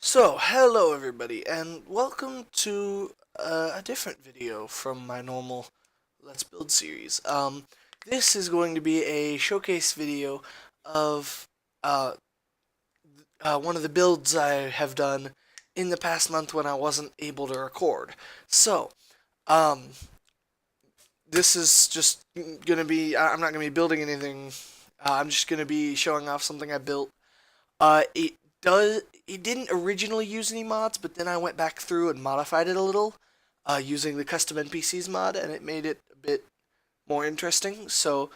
So, hello everybody, and welcome to a different video from my normal Let's Build series. This is going to be a showcase video of uh, one of the builds I have done in the past month when I wasn't able to record. So, um, this is just gonna be, I'm not gonna be building anything, I'm just gonna be showing off something I built. It does. It didn't originally use any mods, but then I went back through and modified it a little, using the custom NPCs mod, and it made it a bit more interesting. So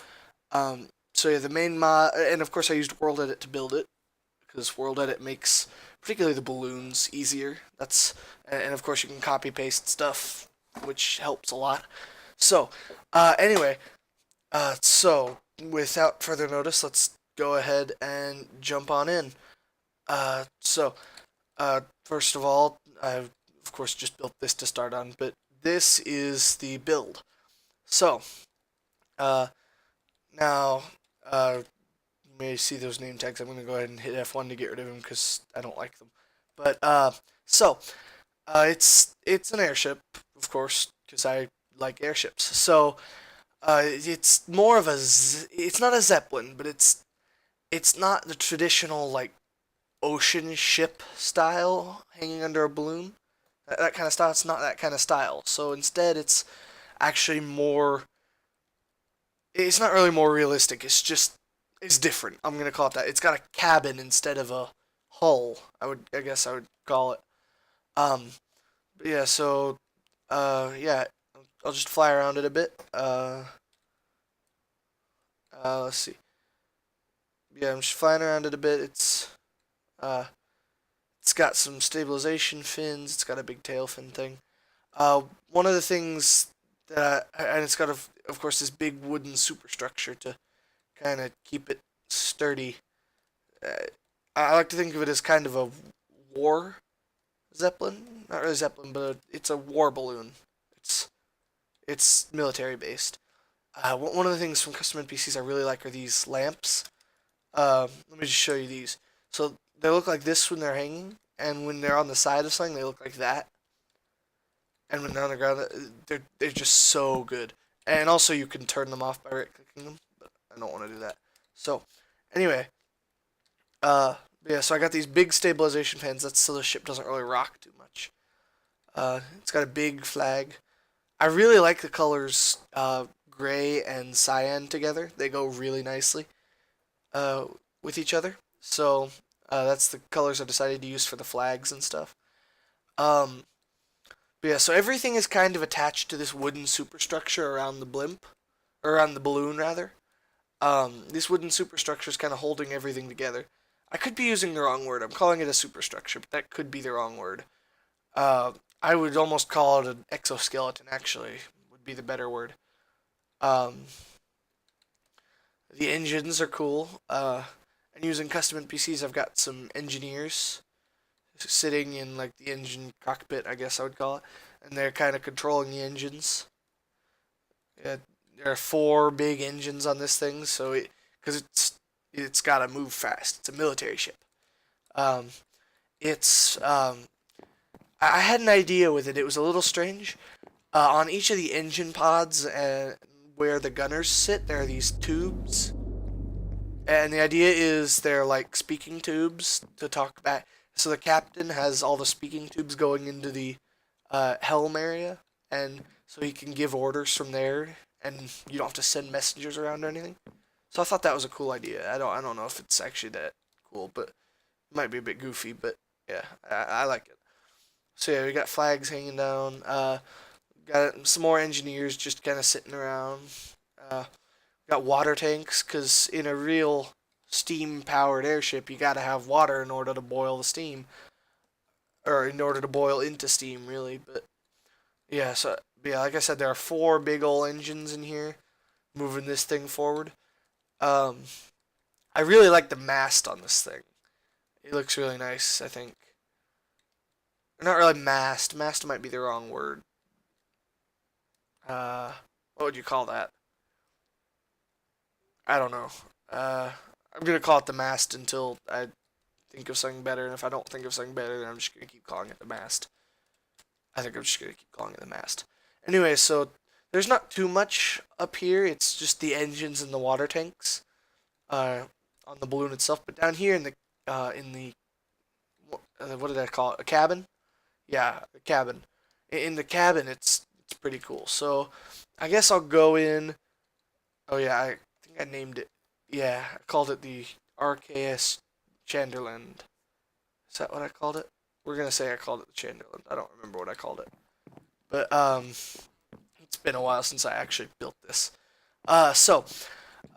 yeah, the main mod, and of course I used World Edit to build it because World Edit makes particularly the balloons easier. And of course you can copy paste stuff, which helps a lot. So, anyway, so without further notice, let's go ahead and jump on in. Uh, so, First of all, I've of course just built this to start on, but this is the build. So, uh, now, you may see those name tags. I'm going to go ahead and hit F1 to get rid of them because I don't like them. But, so, it's an airship, of course, because I like airships. So, it's more of it's not a Zeppelin, but it's not the traditional, like, ocean ship style hanging under a balloon. That kind of style. It's not that kind of style. So instead, it's actually more. It's not really more realistic. It's different. I'm gonna call it that. It's got a cabin instead of a hull. I guess I would call it. Um, but yeah. So, yeah. I'll just fly around it a bit. Let's see. Yeah, I'm just flying around it a bit. Uh, it's got some stabilization fins. It's got a big tail fin thing. One of the things and it's got of course this big wooden superstructure to kind of keep it sturdy. Uh, I like to think of it as kind of a war zeppelin, not really zeppelin, but it's a war balloon. It's it's military based. One of the things from custom NPCs I really like are these lamps. Let me just show you these. So they look like this when they're hanging, and when they're on the side of something, they look like that. And when they're on the ground, they're just so good. And also, you can turn them off by right clicking them, but I don't want to do that. So, anyway, uh, yeah. So I got these big stabilization fans. That's so the ship doesn't really rock too much. It's got a big flag. I really like the colors gray and cyan together. They go really nicely uh, with each other. So that's the colors I decided to use for the flags and stuff. Um, But yeah, so everything is kind of attached to this wooden superstructure around the blimp, or around the balloon rather. This wooden superstructure is kind of holding everything together. I could be using the wrong word. I'm calling it a superstructure, but that could be the wrong word. Uh, I would almost call it an exoskeleton. Actually, would be the better word. Um, the engines are cool. And using custom NPCs, I've got some engineers sitting in like the engine cockpit, I guess I would call it, and they're kind of controlling the engines. Yeah, there are four big engines on this thing, so because it's got to move fast. It's a military ship. Um, it's I had an idea with it. It was a little strange. On each of the engine pods where the gunners sit, there are these tubes, and the idea is they're like speaking tubes to talk back. So the captain has all the speaking tubes going into the helm area, and so he can give orders from there, and you don't have to send messengers around or anything. So I thought that was a cool idea. I don't know if it's actually that cool, but it might be a bit goofy. But yeah, I like it. So yeah, we got flags hanging down. Got some more engineers just kind of sitting around. Uh, got water tanks because in a real steam-powered airship, you got to have water in order to boil the steam, or in order to boil into steam, really. But yeah, so yeah, like I said, there are four big old engines in here moving this thing forward. Um, I really like the mast on this thing. It looks really nice, I think. Or not really mast. Mast might be the wrong word. Uh, what would you call that? I don't know. Uh, I'm gonna call it the mast until I think of something better, and if I don't think of something better, then I'm just gonna keep calling it the mast. I think I'm just gonna keep calling it the mast. Anyway, so there's not too much up here. It's just the engines and the water tanks on the balloon itself. But down here in the what did I call it? A cabin? Yeah, a cabin. In the cabin, it's pretty cool. So I guess I'll go in. Oh yeah, I think I named it. Yeah, I called it the RKS Chanderland. Is that what I called it? We're gonna say I called it the Chanderland. I don't remember what I called it. But it's been a while since I actually built this. So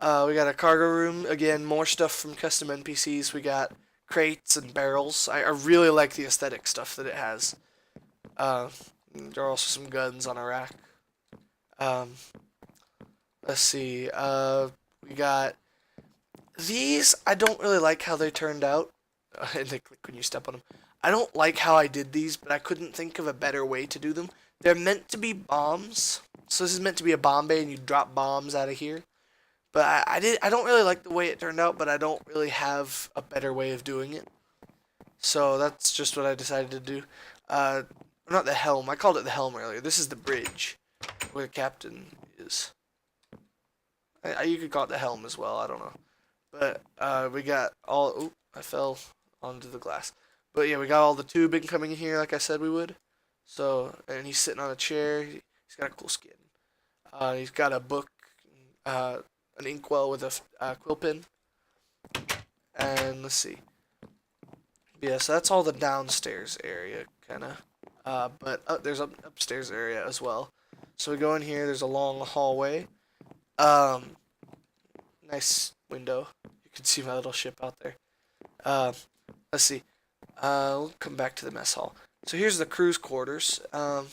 we got a cargo room again. More stuff from custom NPCs. We got crates and barrels. I really like the aesthetic stuff that it has. Uh, there are also some guns on a rack. Um, let's see. We got these. I don't really like how they turned out. And they click when you step on them. I don't like how I did these, but I couldn't think of a better way to do them. They're meant to be bombs. So this is meant to be a bomb bay, and you drop bombs out of here. But I don't really like the way it turned out, but I don't really have a better way of doing it. So that's just what I decided to do. Not the helm. I called it the helm earlier. This is the bridge where the captain is. You could call it the helm as well. I don't know. But we got all. Oop, I fell onto the glass. But yeah, we got all the tubing coming in here, like I said we would. So, and he's sitting on a chair. He's got a cool skin. He's got a book, an inkwell with a quill pen. And let's see. Yeah, so that's all the downstairs area, kind of. But there's an upstairs area as well. So we go in here. There's a long hallway. Nice window. You can see my little ship out there. Let's see. We'll come back to the mess hall. So here's the crew's quarters. Now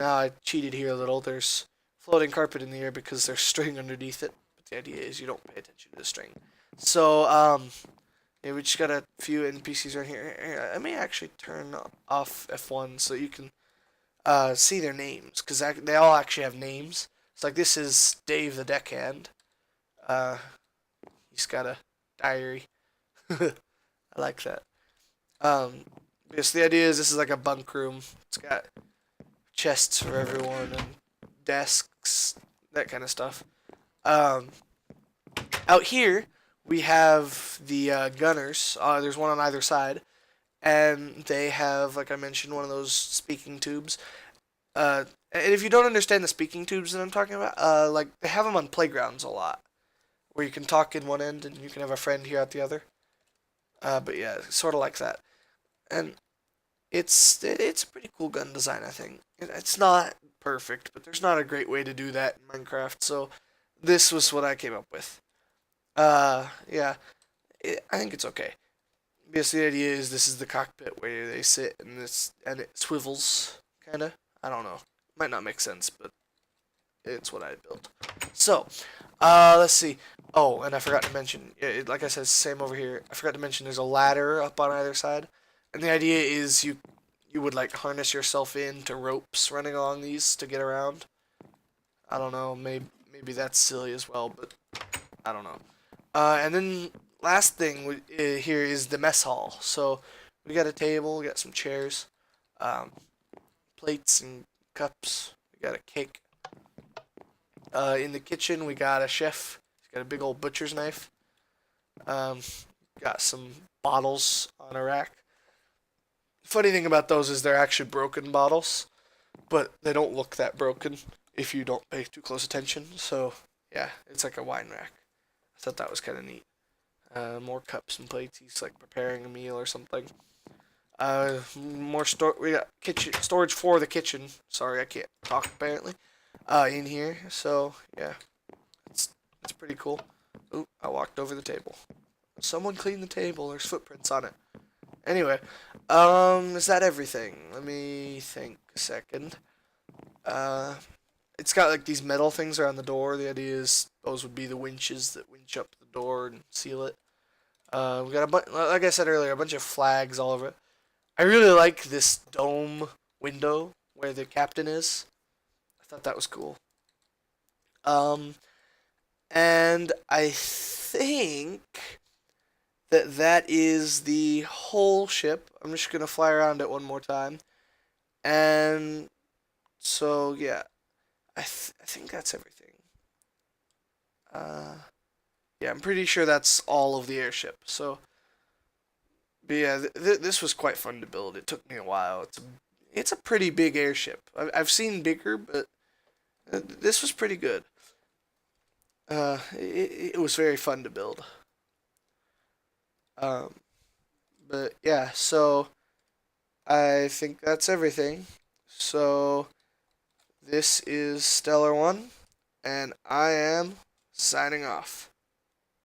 I cheated here a little. There's floating carpet in the air because there's string underneath it. But the idea is you don't pay attention to the string. So, yeah, we just got a few NPCs right here. I may actually turn off F1 so you can see their names, because they all actually have names. It's like this is Dave the Deckhand. He's got a diary. I like that. Because the idea is this is like a bunk room. It's got chests for everyone and desks, that kind of stuff. Out here we have the gunners. There's one on either side, and they have, like I mentioned, one of those speaking tubes. And if you don't understand the speaking tubes that I'm talking about, like they have them on playgrounds a lot, where you can talk in one end and you can have a friend here at the other. But yeah, sort of like that. And it's a pretty cool gun design, I think. It's not perfect, but there's not a great way to do that in Minecraft, so this was what I came up with. Yeah, I think it's okay. Because the idea is this is the cockpit where they sit and it swivels, kinda. I don't know. Might not make sense, but it's what I built. So, let's see. Oh, and I forgot to mention, like I said, same over here. I forgot to mention there's a ladder up on either side. And the idea is you would like harness yourself into ropes running along these to get around. I don't know, maybe that's silly as well, but I don't know. And then last thing here is the mess hall. So we got a table, we got some chairs, plates and cups. We got a cake. In the kitchen we got a chef. He's got a big old butcher's knife. Got some bottles on a rack. Funny thing about those is they're actually broken bottles, but they don't look that broken if you don't pay too close attention. So yeah, it's like a wine rack. I thought that was kind of neat. More cups and plates. He's like preparing a meal or something. We got kitchen storage for the kitchen. Sorry, I can't talk apparently. In here. So yeah, it's pretty cool. Oop, I walked over the table. Someone cleaned the table. There's footprints on it. Anyway, is that everything? Let me think a second. It's got like these metal things around the door. The idea is those would be the winches that winch up the door and seal it. We got like I said earlier, a bunch of flags all over it. I really like this dome window where the captain is. I thought that was cool. And I think that is the whole ship. I'm just gonna fly around it one more time, and so yeah, I think that's everything. Uh, yeah, I'm pretty sure that's all of the airship. So, but yeah, this was quite fun to build. It took me a while. It's a pretty big airship. I've seen bigger, but this was pretty good. It was very fun to build. Um, but yeah, so I think that's everything. So this is Stellar One, and I am signing off.